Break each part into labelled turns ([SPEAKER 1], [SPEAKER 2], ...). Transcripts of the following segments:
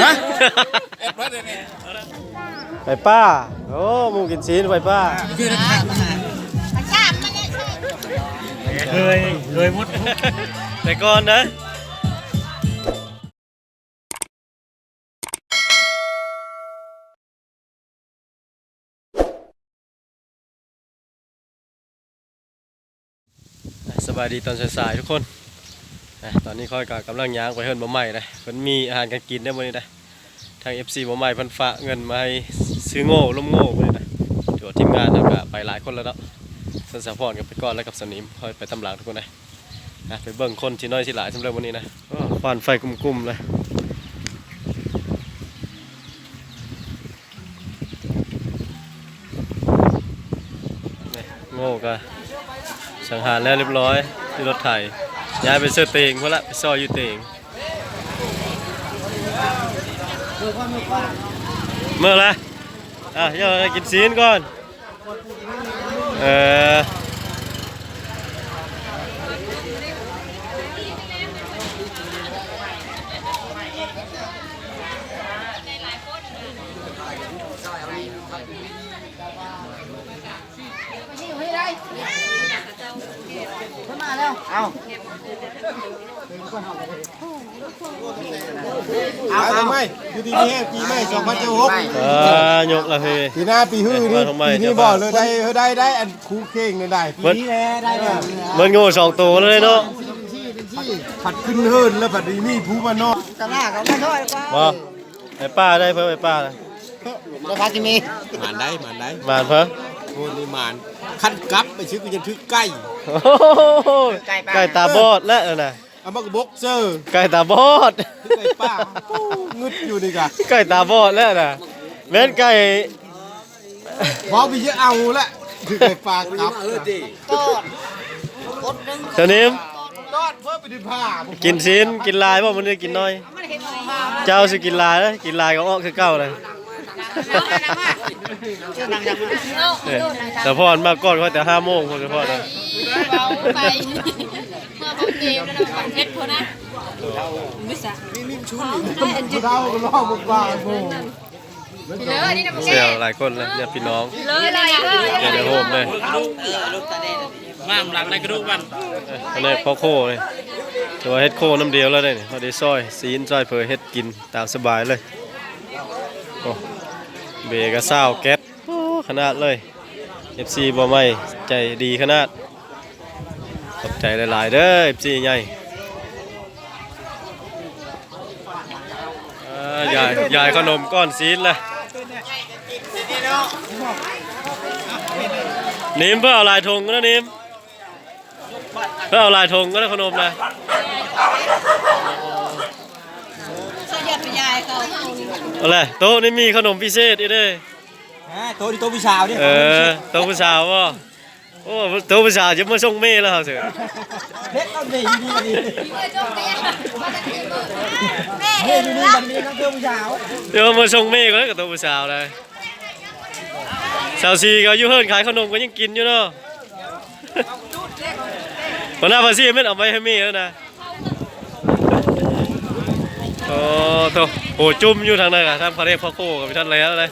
[SPEAKER 1] ฮะ
[SPEAKER 2] ไปป้าโอ้มูกินซีนไปป้า
[SPEAKER 1] คือราคามาเคยมุด
[SPEAKER 2] แต่ก่อนนะสบายดีตอนสายๆทุกคนตอนนี้ค่อยกำลังย่างไปเฮิร์นบ่ใหม่เลยเพิ่นมีอาหารการกินได้มื้อนี้ได้ทาง FC บ่ใหม่เพิ่นฝากเงินมาให้ซื้อโง่ล้มโง่มื้อนี้ได้ถือว่าทีมงานก็ไปหลายคนแล้วเนาะสันสะพรกับไปก่อนแล้วกับสนิมค่อยไปตำหลังทุกคนได้ไปเบิ่งคนที่น้อยที่หลายสำหรับวันนี้นะควันไฟกุ่มๆเลยโง่ก็สังหารแล้วเรียบร้อยที่รถไถย้ายไปเสื้อเตงเพราะละไปซอยอยู่เตงเมื่อไรเดี๋ยวกินซีนก่อน
[SPEAKER 1] มาแล้วเอา
[SPEAKER 3] ทำไมอยู่ดีนี้ปีใหม่2016
[SPEAKER 2] ยกละพี่
[SPEAKER 3] ปีหน้าปีฮื้อนี่ปีนี้บอกเลยได้อันคูเข่งเลยได้ปีนี้ได้
[SPEAKER 2] มันโง่2ตัวเลยเนาะ
[SPEAKER 3] ผัดขึ้นเฮิร์นแล้วผัดดีนี่ผู้มานอก
[SPEAKER 1] กันหน้าเขาไม่ค่อย
[SPEAKER 2] ว่าไอ้ป้าได้เพิ่มไอ้ป้าเลย
[SPEAKER 1] ราคาที่มี
[SPEAKER 3] หมานได้
[SPEAKER 2] เพิ่ม
[SPEAKER 3] โอ้นี่หมานขั้นกับไปซื้อกูจะถือไก่
[SPEAKER 2] ไก่ตาบอดแล้วนะ
[SPEAKER 3] เอามากระบอกเซอร์
[SPEAKER 2] ไก่ตาบอด
[SPEAKER 3] ไก่ป้างึดอยู่นี่กะ
[SPEAKER 2] ไก่ตาบอดแล้วนะเล่นไก่
[SPEAKER 3] พอพี่จะเอาละคือไก่ปลาครับ
[SPEAKER 2] เจ้านิ่ม
[SPEAKER 3] ตอดเพิ่มไปดิผ้า
[SPEAKER 2] กินซีนกินลายเพราะมันได้กินน้อยเจ้าสิกินลายแล้วกินลายก็ออกคือเก่าเลยแต่พ่อมาก่อนเขาแต่5 โมงพ่อจะพ่อเลย
[SPEAKER 4] ไปเมื่อผมเกมแล้วเราเฮ็ดพอนะไม่สะ
[SPEAKER 3] มีชุดเราก็รอบุกบ้านโม
[SPEAKER 2] เสี่ยวหลายคนเลยเนี่ยพี่น้องเดี๋ยวโฮมเลย
[SPEAKER 1] มาหลังในกระดูกมัน
[SPEAKER 2] อันนี้พ่อโคเลยแต่ว่าเฮ็ดโคน้ำเดียวแล้วเนี่ยเขาได้ซอยซีนซอยเผยเฮ็ดกินตามสบายเลยโอ้เบรกซ่าวแก๊สขนาดเลย FC บ่ไม่ใจดีขนาดขอบใจหลายๆเด้อ FC ใหญ่ยายขนมก้อนซีนเลยนิ่มเพื่อเอาลายธงก็นะนิ่มเพื่อเอาลายธงก็นะขนมนะอะไรโต๊ะนี่มีขนมพิเศษอีกด้วย
[SPEAKER 1] โต๊ะที่โต๊ะผู้ชายดิ
[SPEAKER 2] โต๊ะผู้ชายว่ะโอ้โต๊ะผู้ชายจะมาส่งเมย์แล้วเหรอเสือ
[SPEAKER 1] เล็กต้นดีดีดีเฮ้ยนี่มันมีทั้งโต๊ะผู้ชาย
[SPEAKER 2] เดี๋ยวมาส่งเมย์ก็แล้วกับโต๊ะผู้ชายเลยสาวซีก็ยุ่งเฮิร์นขายขนมก็ยังกินอยู่เนาะคนหน้าภาษีไม่เอาไปให้เมย์แล้วนะโอ้โหโหจุ่มอยู่ทางไหนกันทางพระเทพพระโคกับท่านแล้วเลย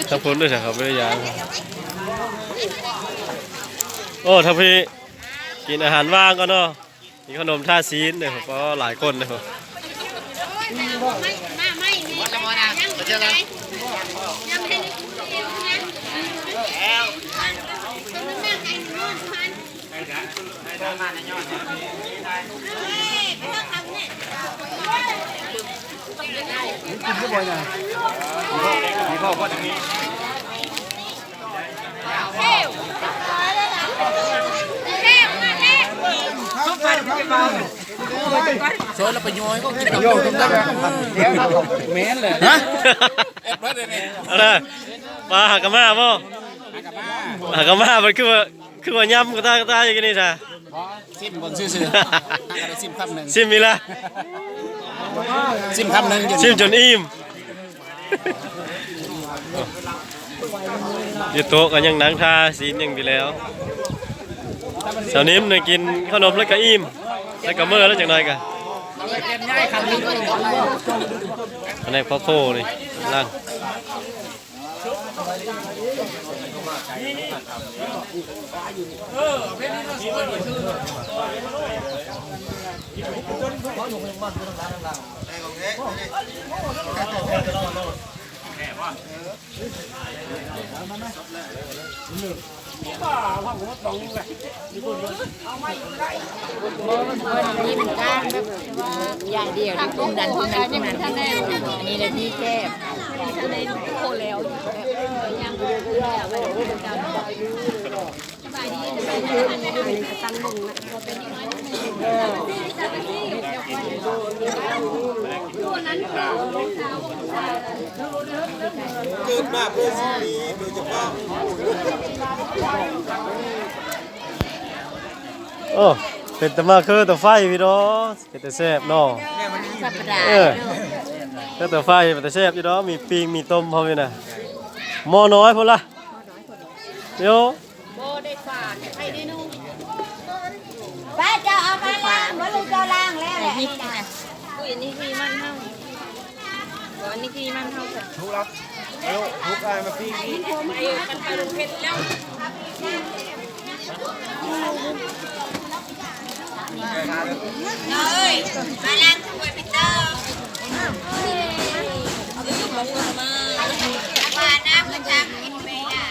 [SPEAKER 2] ถ้าพ้นด้วยใช่ครับไม่ได้ยางโอ้ถ้าพี่กินอาหารว่างก็เนาะมีขนมท่าซีนเนี่ยก็หลายคนเลย
[SPEAKER 3] กินก็บ่อยนะมีพ่อก็อย่างนี้
[SPEAKER 1] โซ่เราไปย้อยก็กิน
[SPEAKER 3] โยกตรงนั้นเดี๋ยวเม้นเลย
[SPEAKER 1] ฮะ
[SPEAKER 2] อะไรมาหักกระมาป่ะหักกระมามันคือว่าย่ำกระตาอย่างนี้ใช่
[SPEAKER 1] ซิมบนซื่อซิมคำหนึ่ง
[SPEAKER 2] ซิมมีละ
[SPEAKER 1] ซิมคำหนึ่ง
[SPEAKER 2] ซิมจนอิ่ม อยู่โต๊ะกันยังนังท่าซีนยังไปแล้ว สาวนิ่มเนี่ยกินขนมแล้วก็อิ่มแล้วก็เมื่อแล้วจังไรกันอันนี้พ่อโคนี่ล่าง
[SPEAKER 4] นี่มันก้างแบบอย่างเดียวที่ตรงดันตรงนั้นตรงนั้นอันนี้เลยที่แคบทะเลโคแล้วยังสบายดีตั้งลงตัวนั้น
[SPEAKER 3] เกิดมาเพื่อสิ่งนี้โดยเฉพาะ
[SPEAKER 2] โอ้เป็นตะมาคือตะไฟพี่น้องเป็นตะแซ่บเนาะ
[SPEAKER 4] สัปดาห์
[SPEAKER 2] ก็ตะไฟเป็นตะแซ่บพี่น้องมีปิ้งมีต้มพร้อมอยู่นะหม้อน้อยพุ่นละโย
[SPEAKER 4] โบได้ฝากให้ได้นุ่ม
[SPEAKER 5] ป้าจะเอามาล้างมาลูกจะล้างแล้วแหละ
[SPEAKER 4] นี่นะอุ้ยนี่คือมันเท่าอันนี้คือมันเท่ากัน
[SPEAKER 3] ทุกรับทุกอะไรมาปิ้ง
[SPEAKER 4] มันไปลงเพชรแล้วเอ้ยมาล้างถ้วยพีเตอร์ซื้อของมาว่าน้ำมันจะกินไปอ่ะ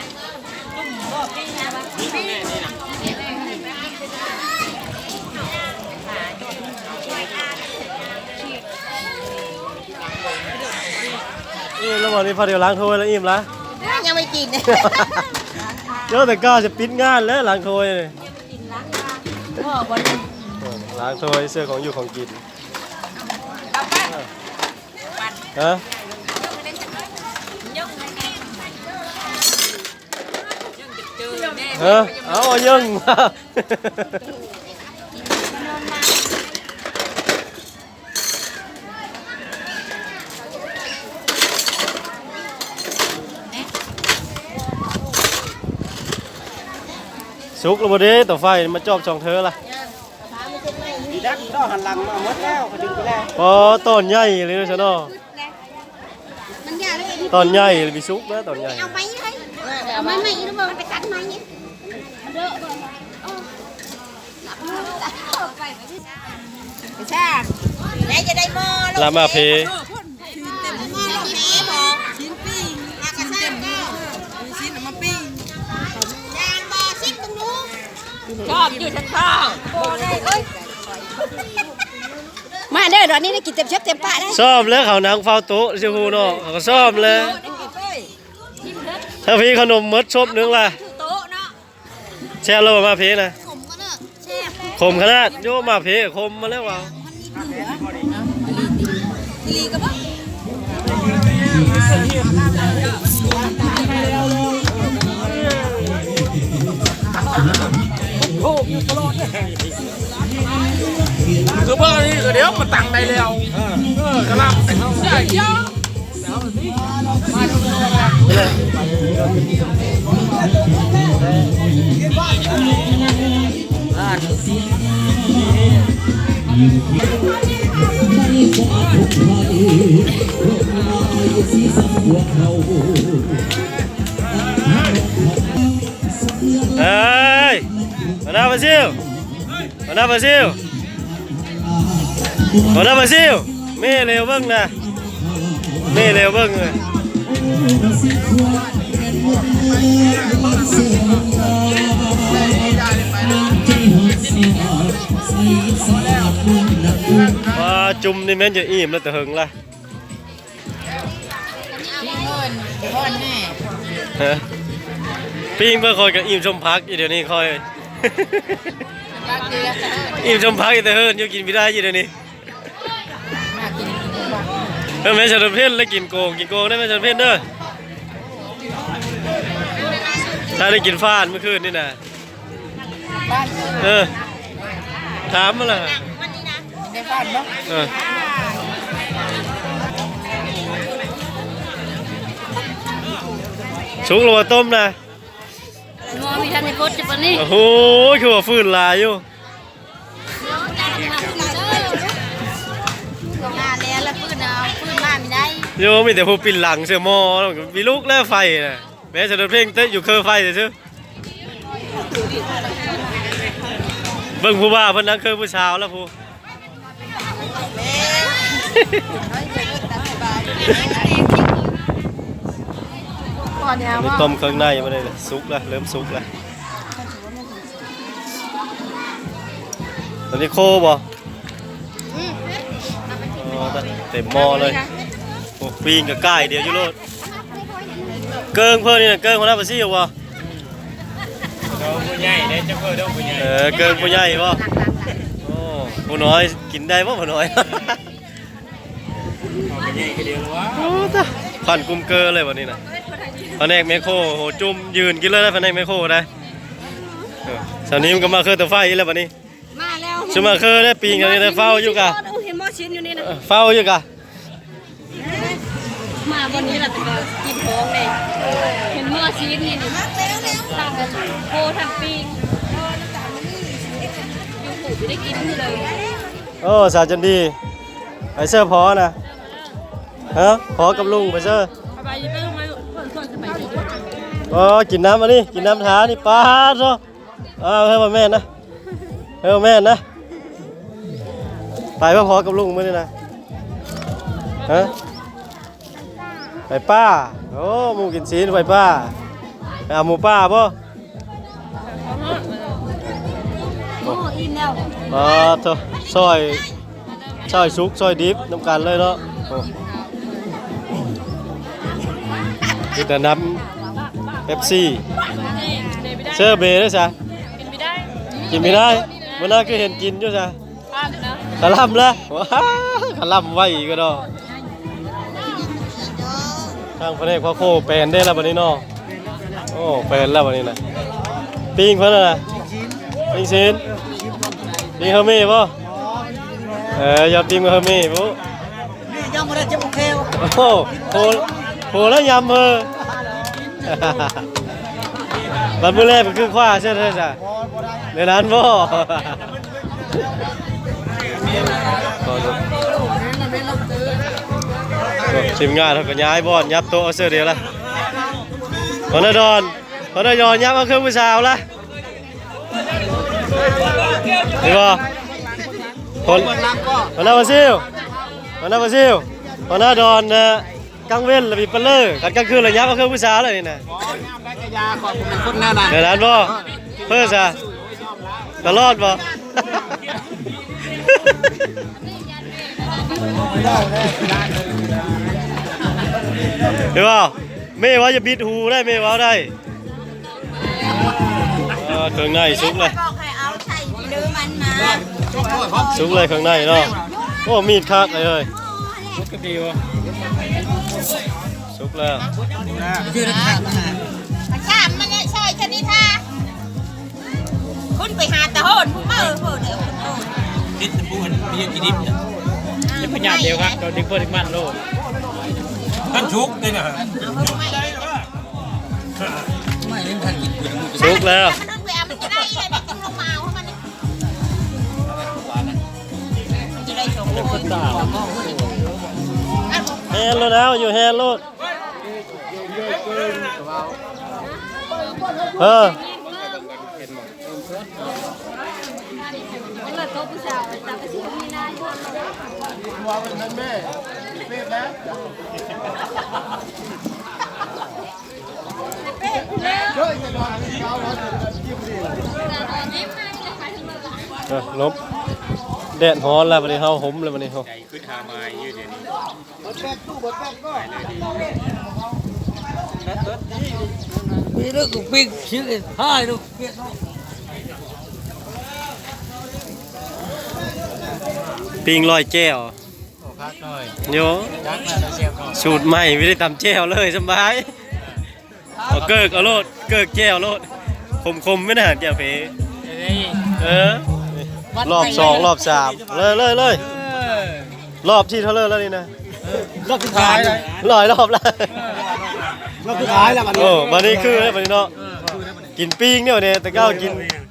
[SPEAKER 2] แล้ววันนี้พอเดี๋ยวล้างถ้วยแล้วอิ่มละ
[SPEAKER 4] ยังไม่กิน
[SPEAKER 2] เดี๋ยวแต่ก้าจะปิดงานแล้วล้างถ้วยเลย
[SPEAKER 4] พ่อวันนี้
[SPEAKER 2] ล้างถ้วยเสื้อของอยู่ของกินฮะเอายังมา สุกแล้วบ่เด้ต่อไฟมาจอบช่องเธอล่ะ
[SPEAKER 3] ดีดักต้องหันหลังมาหมดแล้วก็ดึงไปแล้ว
[SPEAKER 2] พอต้นใหญ่เลยนะฉันเนาะ
[SPEAKER 5] มันยาเลย
[SPEAKER 2] ต้นใหญ่เลยมีสุกนะต้นใหญ่
[SPEAKER 5] เอาไปเลยเอาไม่ไม่รู้บ่มันไปตัดไม้เนี่ยเด้อบ่ไปแซ่บแม่จะได้หม้อ
[SPEAKER 2] ลามาเพ
[SPEAKER 5] หม้อลูกแม่บอกชิ้นปิ้งอากาศเต็มหม้อชิ้นมาปิ้งจานบ่ชิ้นตรงนู้น
[SPEAKER 4] ชอบอยู่ชั้นข้าง
[SPEAKER 5] มาเด้อตอนนี้ได้กินเต็มเชฟเต็มปากได้
[SPEAKER 2] ซ่อมแล้วเขานางเฝ้าโต๊ะชิวเนาะเขาก็ซ่อมเลยถ้าพี่ขนมมดชบนึงล่ะ
[SPEAKER 5] โต๊ะเนาะ
[SPEAKER 2] แช่เรามาเพนะ
[SPEAKER 5] ผมก็เนาะแซ่บ
[SPEAKER 2] คมขนาดโยมาเพคมมาแล้วว่ะ
[SPEAKER 5] ลีก็บ่
[SPEAKER 1] คือเบอร์นี้ก็เดี๋ยวมันตังได้แล้วกระลำใช่ยา
[SPEAKER 2] เฮ้ยมาหน้าบราซิลมาหน้าบราซิลมาหน้าบราซิลเม่เร็วเบิ้งนะเม่เร็วเบิ้งเลยมาจุ่มนี่แม่นจะอิ่มแล้วแต่หึงล่ะ ฮะปิ้งเพื่อคอยกับอิ่มชมพักอยู่เดี๋ยวนี้คอย อิ่มชมพักอยู่แต่เฮิร์นอยู่กินไม่ได้อยู่เดี๋ยวนี้แม่ฉันเพ่นแล้วกินโกงได้แม่ฉันเพ่นเด้อถ้าได้กินฟ้านเมื่อคืนนี่นะถามมาละได้ฟ้านบ้างชุกโรต้มนะ
[SPEAKER 4] งอ มีทันในโพสต์จะปนี่
[SPEAKER 2] โอ้โหคือว่าฟื้นหลายอยู่
[SPEAKER 4] งานแล้วปืนเอาปืนมาไม่ได้
[SPEAKER 2] โยมีแต่ผู้ปินหลังเสือหมอมีลูกแล้วไฟน่ะแม้จะโดนเพลงเต้นอยู่เคอไฟซื่อเบิ่งผู้ว่าเพิ่นนั่งคือผู้ชาวแล้วผู้
[SPEAKER 4] ก่อนเนี่ย
[SPEAKER 2] มีต้มเครื่องในมาเลยสุกแล้วเริ่มสุกแล้วตอนนี้โคบ่เต็มหม้อเลยโอ้ปีงกับไก่เดียวอยู่โลดเกิ้งเพิ่นนี่น่ะเกิ้งหัวหน้าบ่ซี่บ่
[SPEAKER 1] ผู้ใหญ่ได้จะเพิ่มผู้ใหญ่
[SPEAKER 2] เกิ้งผู้ใหญ่บ่โอ้ผู้น้อยกินได้บ่ผู้น้อย
[SPEAKER 1] ผู้ใหญ่ก็เดียวว่า
[SPEAKER 2] โอ้ตะพันกุมเกอเลยวันนี้นะพนักแมคโครโหจุ่มยืนกินเลยนะพนักแมคโครได้สาวนี้มันก็มาเคยตัวไฟแล้ววันนี้
[SPEAKER 4] มาแล้ว
[SPEAKER 2] ชุมาเคยได้ปีกันได้เฝ้าอยู่กะ
[SPEAKER 4] เห็นหม้อชิ้นอยู่นี่นะ
[SPEAKER 2] เฝ้าอยู่กะ
[SPEAKER 4] มาวันนี้แหละแต่ก็กินท้องเลยเห็นหม้อชิ้นนี่นี่ทำโคทำปิ้งยูหูไม่ได้กินเลย
[SPEAKER 2] โอ้สาวจันดีไปเสื้อพอนะฮะพอกับลุงไปเสื้อ
[SPEAKER 4] ไปไปลงมาส่วนจะไปที่เดียว
[SPEAKER 2] อ๋อกินน้ำมานี่กินน้ำท้านี่ป้าซะให้มาแม่นะให้มาแม่นะไปว่าพอกับลุงมื้อนี่นะฮะไปป้าโอ้หมูกินซีนไปป้าไปเอาหมูป้าป่ะ
[SPEAKER 4] โอ้อิ่มแล้ว
[SPEAKER 2] เถอะซอยซุกซอยดิบน้ำกันเลยเนาะโอ้กินแต่น้ำเป๊ปซี่เสื้อเบย์ด้วยจ้ะกินไม่ได้มันน่าคือเห็นกินอยู่จ้ะขลับแล้วว้าขลับไว้ก็ดอทางพระเนกพระโคแปลนได้แล้ววันนี้เนาะโอ้แปลนแล้ววันนี้นะปิ้งเพิ่นน่ะปิ้งชิ้นปิ้งเฮอร์มี่ป่ะยอดปิ้งเฮอร์มี่ปุ๊ยำอะไรจะโอเคโอ้โหแล้วยำบัดมื้อแรกก็คือคว้าใช่ไหมจ้ะในร้านบ่ทีมงานเขาก็ย้ายบอลยับโต๊ะเอาเสื้อเดียวละพอนดอนยับเอาเครื่องผู้สาวละดีบ่คนพอนาวาซิลพอนดอนกลางเว้นระบีเปเลอร์กันกลางคืนเลยยับเอาเครื่องผู้สาวเลยนี่นะในร้านบ่เพื่อจ้ะตลอดบ่เห็นป่าวเม่ว่าจะบิดหูได้เม่ว่าได้เครื่องในซุกเลย
[SPEAKER 5] บอกให้เอาใส่ดื้อมันมา
[SPEAKER 2] ซุกเลยเครื่องในเนาะโอ้มีดคักเลย
[SPEAKER 1] ก็ดีวะ
[SPEAKER 2] ซุกแล้ว
[SPEAKER 5] ชามมันเนี่ยใช่ชนิดท่าคุณไปหาตะโหนผู้เปิดเปิดเดี๋ยวคุณโหน
[SPEAKER 1] ดิบปูนมีกี่ดิบเนี่ยจะพยายามเดียวครับเราดึงเพื่อนดึงมันโลกท่านชุกเลยนะ
[SPEAKER 2] ซุกแล้ว
[SPEAKER 5] มันต้องไปเอามันจะได้เลยมันต้องลงมาเพราะมันจะได้ชม
[SPEAKER 2] แฮนโลดแล้วอยู่แฮนโลด
[SPEAKER 4] แล้วโต๊ะผู้สาวแต่ก็ชิมไม่ได้
[SPEAKER 3] ว่าเป็นแม่เป๊ะแล้วเฮ้ยจะนอนเช้าแล้วจะยิ้มดิ
[SPEAKER 2] ลบแดดฮ้อนแล้ววันนี้เฮาห่มเลยวันนี้เฮา
[SPEAKER 1] ใจขึ้นหาไม้ยืดเดี๋ยวนี้
[SPEAKER 3] บดแป๊บตู้บดแป๊บก็
[SPEAKER 6] มีเรื่องปิ้งชื่อให้ลูก
[SPEAKER 2] ปิ้งลอยแก้ว
[SPEAKER 1] พักหน่อย
[SPEAKER 2] โย
[SPEAKER 1] จักแล้วเสียบก่อน
[SPEAKER 2] สูตรใหม่ไม่ได้ตำแก้วเลยสบายเอาเกิกเอาโลดเกิกแก้วโลดคมไม่น่าแก้วเพรอบ2รอบ3เลยรอบที่เท่าเลยแล้วนี่นะ
[SPEAKER 3] รอบสุดท้ายเลย
[SPEAKER 2] 100 รอบแล้ว
[SPEAKER 3] รอบสุดท้ายแล้ววันนี้
[SPEAKER 2] โอ้วันนี้คือวันนี้เนาะ กินปิ้งเนี่ยเนี่ยแต่ก้าว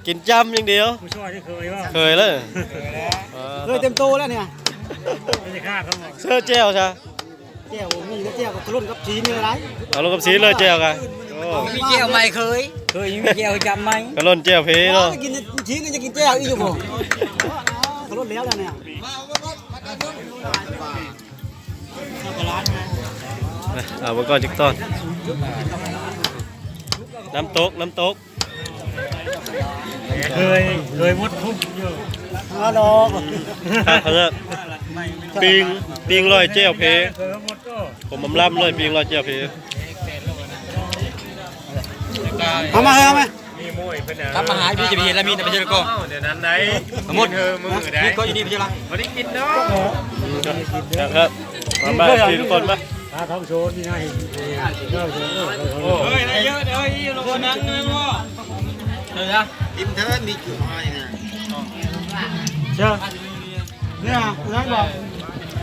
[SPEAKER 2] กินจ้ำอย่างเดียว
[SPEAKER 1] ผู้ช่วยที่เคยว่า
[SPEAKER 2] เคยเลย
[SPEAKER 6] เคยเต็มโตแล้วเนี่ย
[SPEAKER 1] ไม่ได้ฆ่าเขาหรอก
[SPEAKER 2] เสื้อเจ้าใช่
[SPEAKER 6] แก้วมีแล้วแก้วกับรุ่นกับชีนี่อะไร
[SPEAKER 2] เอาลงกับสีเลยเจ้ากันโอ้
[SPEAKER 6] มีแก้วไหมเคยมีแก้วจำไหม
[SPEAKER 2] กระล่นเจ้าเพเนาะ
[SPEAKER 6] กินชีนี่จะกินแก้วอีกอยู่บ่กระรุ่นแล้วเนี่ย
[SPEAKER 2] เอาไปก่อนจิกต้นน้ำตก
[SPEAKER 1] เคยมดทุบอยู่
[SPEAKER 6] ฮัลโหล
[SPEAKER 2] เขาเนี่ยปิงลอยเจ้าเพ
[SPEAKER 1] เคยมดก็
[SPEAKER 2] ผมมำล่ำเลยปิงลอยเจ้าเพ
[SPEAKER 6] เอามาเอามา
[SPEAKER 1] มีมวยเป็น
[SPEAKER 6] กลับมาหาพี่จะไปเห็นแล้วมีแต่ไม่ใช่ก็
[SPEAKER 1] เดี๋ยวนั้นไหน
[SPEAKER 6] หมด
[SPEAKER 1] มือได้
[SPEAKER 6] พี่ก็อยู่นี่ไม่ใช่หรอ
[SPEAKER 1] วันนี้กินเนาะ
[SPEAKER 2] ครับมาทีทุกคนมา
[SPEAKER 1] ตาท้องโชว์ที่น่าเห็นโอ้ยได้เยอะเลยลงคนนั้นเลยพ่อเดี๋ยวนะ
[SPEAKER 3] อิมเทอร์มีกี่ห้อยนะ
[SPEAKER 1] เชื่อ
[SPEAKER 6] เนี่ยนั่นบอก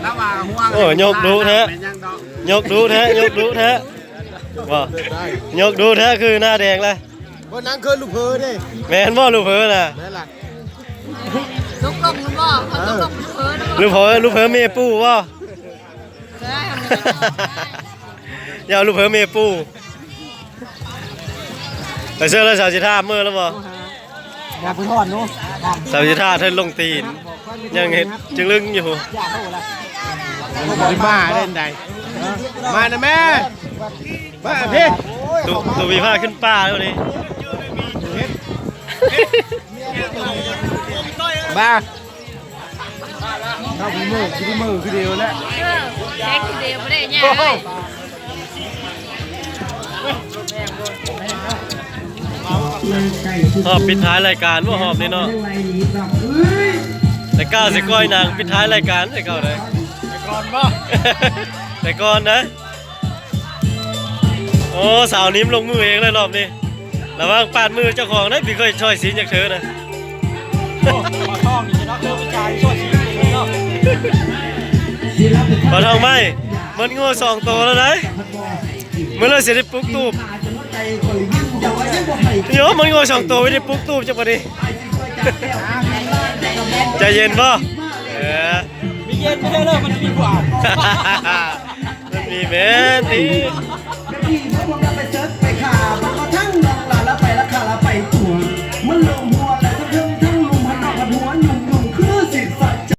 [SPEAKER 6] แล้วมาห่วง
[SPEAKER 2] โอ้ยกดูแท้ยกดูแท้ว่ายกดูแท้คือหน้าแดงเลย
[SPEAKER 3] วันนั้นเคยลูกเพอดิ
[SPEAKER 2] แม่นบ่ลูกเผลอน่ะ
[SPEAKER 3] แม่ล่ะ
[SPEAKER 4] ลุกลงบ่เขาลุกลงเพ้อนะ
[SPEAKER 2] ลูกเผลอเมปูบ่
[SPEAKER 4] ได้ทำไม
[SPEAKER 2] อย่าเอาลูกเผลอเมปูไปเสื้อแล้วสาวสิท่าเมื่อแล้วบ่
[SPEAKER 6] อย่าไปทอดนู้น
[SPEAKER 2] สาวสิท่าเท่านลงตีนยังเห็นจึงลึงอยู่
[SPEAKER 6] อย่าเข้าละ
[SPEAKER 3] สิมาเล่นใดมานะแม่มาพี่
[SPEAKER 2] ตูวีผ้าขึ้นป้าแล้วนี่
[SPEAKER 3] บ้าเข้าพี่มือคือเดียวแล้ว
[SPEAKER 4] แจ็คเดียวไม่ได้เนี่ยเลย
[SPEAKER 2] หอบปิดท้ายรายการว่าหอบนี่เนาะแต่ก้าวสิก้อยนางปิดท้ายรายการแต่ก้าวเลยแต่ก่อนนะโอ้สาวนิ้มลงมือเองเลยรอบนี้ระวังปาดมือเจ้าของนะพี่เคยช่วยสีจากเธอนะ
[SPEAKER 6] มาท่องนี่นะเธอไปจ่ายช่วยชีวิตเนาะ
[SPEAKER 2] พอทองไหมมันโง่2 ตัวแล้วนะเมื่อเราเสียได้ปุ๊กตูบเดี๋ยวมันโง่2 ตัวไม่ได้ปุ๊กตูบจังปะดิใจเย็นป่ะ
[SPEAKER 6] มีเย็นไม่ได้เลยมันมีกว่า
[SPEAKER 2] มันมีแมนตี